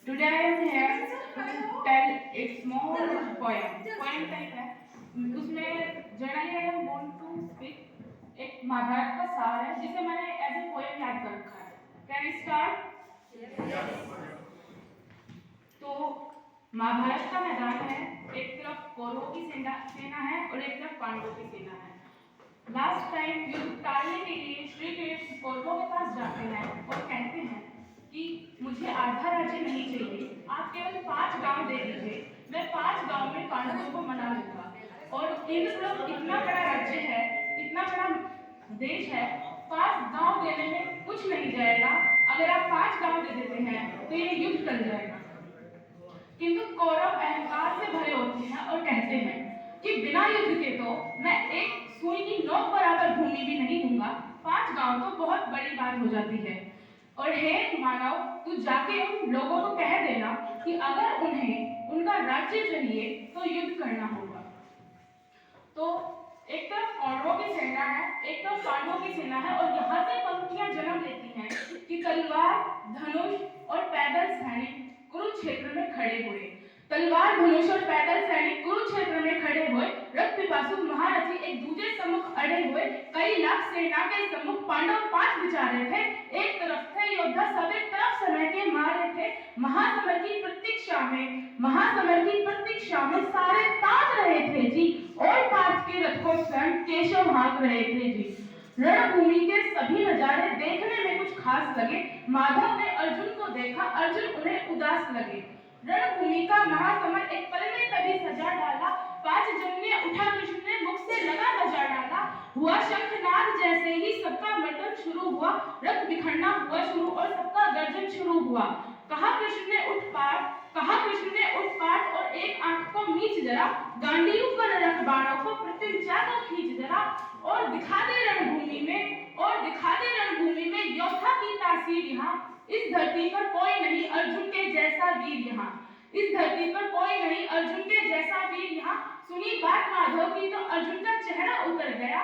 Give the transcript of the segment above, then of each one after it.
Today I am here to tell a small poem. Poem type है. उसमें generally I am want to speak एक महाभारत का सार है जिसे मैंने एज ए पोएम याद कर रखा है. Can I start? तो महाभारत का मैदान है. एक तरफ कौरवों की सेना है और एक तरफ पांडवों की सेना है. लास्ट टाइम युद्ध टालने के लिए श्री कृष्ण कौरवों के पास जाते हैं और कहते हैं कि मुझे आधा राज्य नहीं चाहिए, आप केवल 5 गांव दे दीजिए, मैं 5 गांव में पांडवों को मना लूंगा. और इंद्र इतना बड़ा राज्य है, इतना बड़ा देश है, 5 गांव देने में कुछ नहीं जाएगा. अगर आप 5 गांव दे देते हैं तो ये युद्ध टल जाएगा. किंतु कौरव अहंकार से भरे होते हैं और कहते हैं कि बिना युद्ध के तो मैं एक सुई की नोक बराबर भूमि भी नहीं दूंगा. 5 गांव तो बहुत बड़ी बात हो जाती है. और हे मानव, तू जाके उन लोगों को कह देना कि अगर उन्हें उनका राज्य चाहिए तो युद्ध करना होगा. तो एक तरफ कौरवों की सेना है, एक तरफ पांडवों की सेना है और यहाँ से पंक्तियां जन्म लेती हैं कि तलवार, धनुष और पैदल सैनिक कुरुक्षेत्र में खड़े हुए. तलवार, धनुष और पैदल सैनिक कुरुक्षेत्र में खड़े हुए. रक्त पिपासु महारथी एक दूसरे सम्मुख अड़े हुए. कई लाख सेना के सम्मुख पांडव 5 विचारे थे. एक तरफ थे योद्धा, सब एक तरफ समय के मारे थे. महासमर की प्रतीक्षा में सारे ताज रहे थे जी. और पार्थ के रथ को स्वयं केशव हाँक रहे थे जी. रणभूमि के सभी नजारे देखने में कुछ खास लगे. माधव ने अर्जुन को देखा, अर्जुन उन्हें उदास लगे. रणभूमि का महासमर एक पल में तभी सजा डाला. 5 जन्य उठा कृष्ण ने मुख से लगा बजा डाला. हुआ शंखनाद जैसे ही सबका मर्दन शुरू हुआ. रक्त बिखरना हुआ शुरू और सबका गर्जन शुरू हुआ. कहा कृष्ण ने उठ पाठ और एक आंख को मीच जरा. गांडीव पर रख बाणों को, प्रत्यंचा को खींच जरा. और दिखा दे रणभूमि में योद्धा की तासीर यहाँ. इस धरती पर कोई नहीं अर्जुन के जैसा वीर यहाँ. इस धरती पर कोई नहीं अर्जुन के जैसा वीर यहाँ. सुनी बात माधव की तो अर्जुन का चेहरा उतर गया.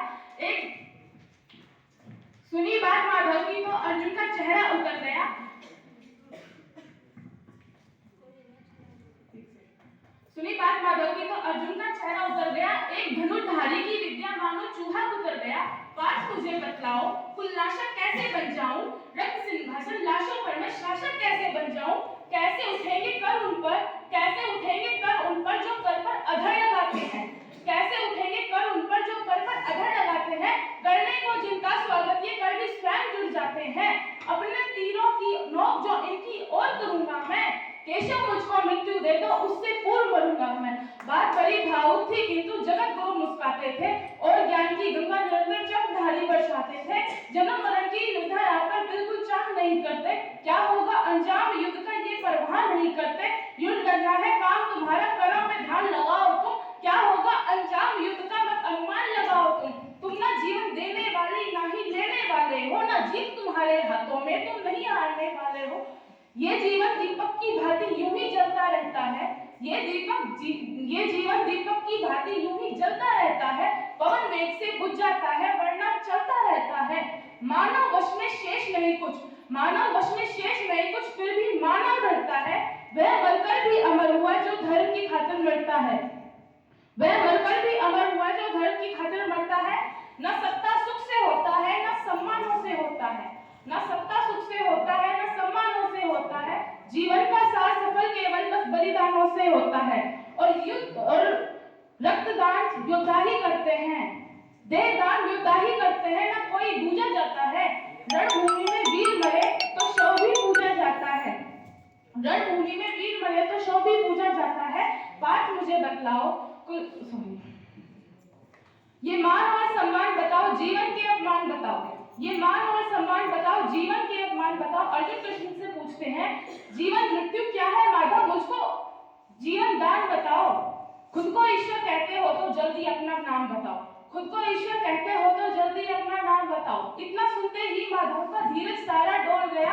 सुनी बात माधव की तो अर्जुन का चेहरा उतर गया. सुनी बात माधव की तो अर्जुन का चेहरा उतर गया. एक धनुर्धारी की विद्या मानो चूहा उतर गया. पार्थ मुझे बतलाओ, कुलनाशक कैसे बन जाऊं. रक्त सिंहासन लाशों पर मैं शासक कैसे बन जाऊं. कैसे उठेंगे कर उन पर जो कर पर अधर लगाते हैं. कैसे उठेंगे कर उन पर जो कर पर अधर लगाते हैं. करने को जिनका स्वागत ये कर भी स्वयं जुड़ जाते हैं. अपने तीरों की नोक जो इनकी ओर करूंगा मैं. केशव मुझको मृत्यु दे दो, उससे पूर्व मरूंगा मैं. बात बड़ी भावुक थी किंतु जगत गुरु मुस्कुराते थे और ज्ञान की गंगा निरंतर चमधारी बरसाते थे. जन्म मरण की निधार आकर बिल्कुल चाह नहीं करते. क्या होगा अंजाम युद्ध का ये परवाह नहीं करते. युद्ध करना है काम तुम्हारा, कर्म में ध्यान लगाओ तुम. क्या होगा अंजाम युद्ध का मत अनुमान लगाओ तुम ना जीवन देने वाले ना ही लेने वाले हो. ना जीत तुम्हारे हाथों में, तुम नहीं हारने वाले हो. ये जीवन दीपक की भांति यूं ही जलता रहता है. ये जीवन दीपक की भांति यूं ही जलता रहता है. पवन वेग से बुझ जाता है वरना चलता रहता है. मानव वश में शेष नहीं कुछ, फिर भी मानव रहता है. वह मरकर भी अमर हुआ जो धर्म की खातिर मरता है. न सत्ता सुख से होता है न सम्मानों से होता है. जीवन का सार सफल केवल बस बलिदानों से होता है. और युद्ध और रक्तदान योद्धा ही करते हैं. देहदान योद्धा ही करते हैं. ना कोई पूजा जाता है. रणभूमि में वीर मरे तो शव भी पूजा जाता है. बात मुझे बतलाओ, ये मान और सम्मान बताओ, जीवन के अपमान बताओ. अर्जुन कृष्ण से पूछते हैं जीवन मृत्यु क्या है माधव, मुझको जीवन दान बताओ. खुद को ईश्वर कहते हो तो जल्दी अपना नाम बताओ. इतना सुनते ही माधव का धीरज सारा डोल गया.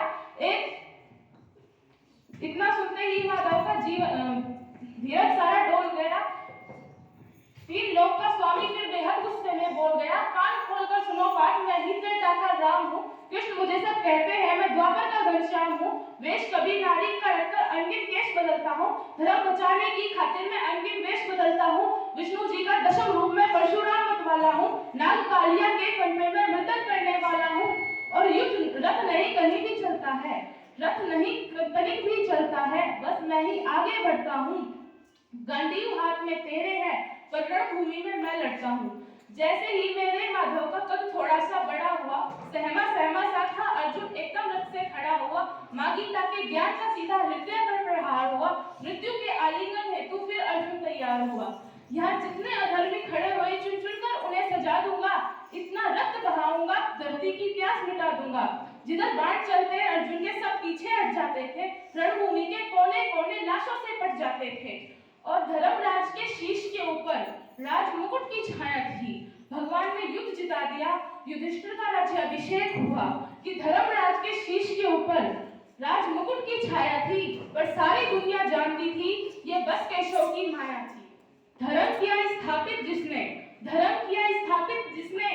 तीन लोक का स्वामी फिर बेहद गुस्से में बोल गया. कान खोलकर सुनो बात, मैं ही त्रेता का राम हूँ. कृष्ण मुझे सब कहते हैं, मैं द्वापर का घनश्याम हूँ. वेश कभी नारी का रखकर अन्य हूँ। धर्म बचाने की खातिर मैं अंतिम वेश बदलता हूँ। विष्णु जी का दशम रूप में परशुराम मत वाला हूँ। नाग कालिया के फन में मैं मृदन करने वाला हूँ। और युद्ध रथ नहीं कहीं भी चलता है, रथ नहीं कनिक भी चलता है, बस मैं ही आगे बढ़ता हूँ। गांडीव हाथ में तेरे है, पर रणभूमि में मैं लड़ता हूँ। जैसे ही मेरे माधव का कद थोड़ा सा बड़ा हुआ, सहमा सहमा सा था अर्जुन एकदम रथ से खड़ा हुआ। माँ गीता के ज्ञान का सीधा हृदय पर प्रहार हुआ। मृत्यु के आलिंगन हेतु फिर अर्जुन तैयार हुआ। यहाँ जितने अधर्मी खड़े हुए चुन चुन कर उन्हें सजा दूंगा। इतना रक्त बहाऊंगा, धरती की प्यास मिटा दूंगा। जिधर बाण चलते अर्जुन के सब पीछे हट जाते थे। रणभूमि के कोने कोने लाशों से पट जाते थे। और धर्मराज के शीश के ऊपर राज मुकुट की छाया थी। भगवान ने युद्ध जिता दिया। युधिष्ठिर का राज्याभिषेक हुआ कि धर्मराज के शीश के ऊपर राज मुकुट की छाया थी, पर सारी दुनिया जानती थी ये बस केशव की माया थी। धर्म किया स्थापित जिसने